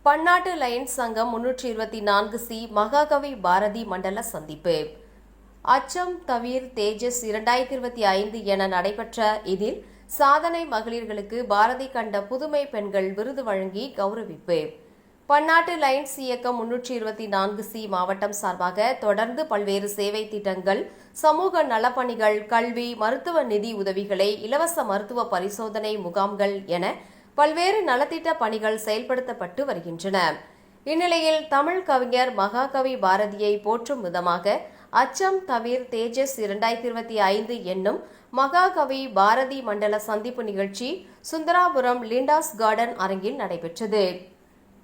பன்னாட்டு லயன்ஸ் சங்கம் 324C மகாகவி பாரதி மண்டல சந்திப்பு. அச்சம் தவிர் தேஜஸ் 2025 என நடைபெற்ற இதில் சாதனை மகளிர்களுக்கு பாரதி கண்ட புதுமை பெண்கள் விருது வழங்கி கௌரவிப்பு. பன்னாட்டு லயன்ஸ் இயக்கம் 324C மாவட்டம் சார்பாக தொடர்ந்து பல்வேறு சேவை திட்டங்கள், சமூக நலப்பணிகள், கல்வி, மருத்துவ நிதி உதவிகளை, இலவச மருத்துவ பரிசோதனை முகாம்கள் என பல்வேறு நலத்திட்ட பணிகள் செயல்படுத்தப்பட்டு வருகின்றன. இந்நிலையில் தமிழ் கவிஞர் மகாகவி பாரதியை போற்றும் விதமாக அச்சம் தவிர் தேஜஸ் 2025 என்னும் மகாகவி பாரதி மண்டல சந்திப்பு நிகழ்ச்சி சுந்தராபுரம் லிண்டாஸ் கார்டன் அரங்கில் நடைபெற்றது.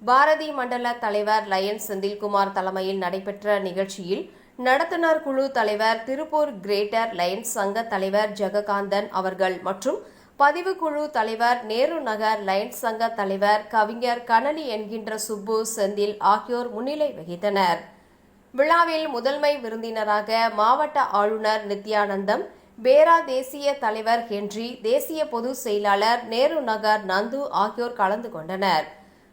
பாரதி மண்டல தலைவர் லயன்ஸ் செந்தில்குமார் தலைமையில் நடைபெற்ற நிகழ்ச்சியில் நடத்துனர் குழு தலைவர், திருப்பூர் கிரேட்டர் லயன்ஸ் சங்க தலைவர் ஜெககாந்தன் அவர்கள் மற்றும் பதிவுக்குழு தலைவர், நேரு நகர் லயன்ஸ் சங்க தலைவர் கவிஞர் கனலி என்கின்ற சுப்பு, செந்தில் ஆகியோர் முன்னிலை வகித்தனர். விழாவில் முதன்மை விருந்தினராக மாவட்ட ஆளுநர் நித்யானந்தம், பேரா தேசிய தலைவர் ஹென்றி, தேசிய பொதுச் செயலாளர் நேரு நகர் நந்து ஆகியோர் கலந்து கொண்டனர்.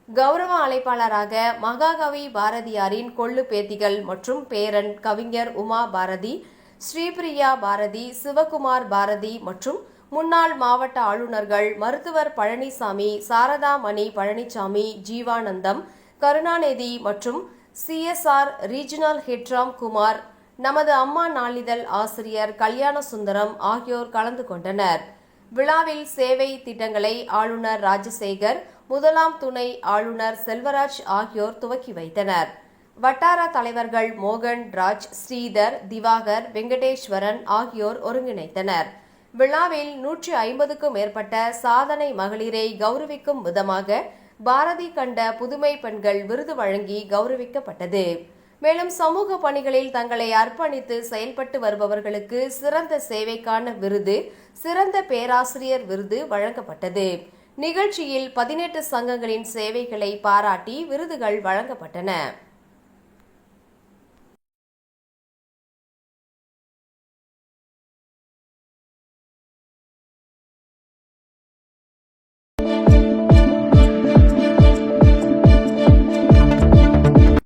கௌரவ அழைப்பாளராக மகாகவி பாரதியாரின் கொள்ளு பேத்திகள் மற்றும் பேரன் கவிஞர் உமா பாரதி, ஸ்ரீபிரியா பாரதி, சிவகுமார் பாரதி மற்றும் முன்னாள் மாவட்ட ஆளுநர்கள் மருத்துவர் பழனிசாமி, சாரதாமணி பழனிசாமி, ஜீவானந்தம், கருணாநிதி மற்றும் CSR ரீஜனல் ஹெட் ராம்குமார், நமது அம்மா நாளிதழ் ஆசிரியர் கல்யாண சுந்தரம் ஆகியோர் கலந்து கொண்டனர். விழாவில் சேவை திட்டங்களை ஆளுநர் ராஜசேகர், முதலாம் துணை ஆளுநர் செல்வராஜ் ஆகியோர் துவக்கி வைத்தனர். வட்டார தலைவர்கள் மோகன் ராஜ், ஸ்ரீதர், திவாகர், வெங்கடேஸ்வரன் ஆகியோர் ஒருங்கிணைத்தனர். விழாவில் 150க்கும் மேற்பட்ட சாதனை மகளிரை கௌரவிக்கும் விதமாக பாரதி கண்ட புதுமை பெண்கள் விருது வழங்கி கௌரவிக்கப்பட்டது. மேலும் சமூக பணிகளில் தங்களை அர்ப்பணித்து செயல்பட்டு வருபவர்களுக்கு சிறந்த சேவைக்கான விருது, சிறந்த பேராசிரியர் விருது வழங்கப்பட்டது. நிகழ்ச்சியில் 18 சங்கங்களின் சேவைகளை பாராட்டி விருதுகள் வழங்கப்பட்டன.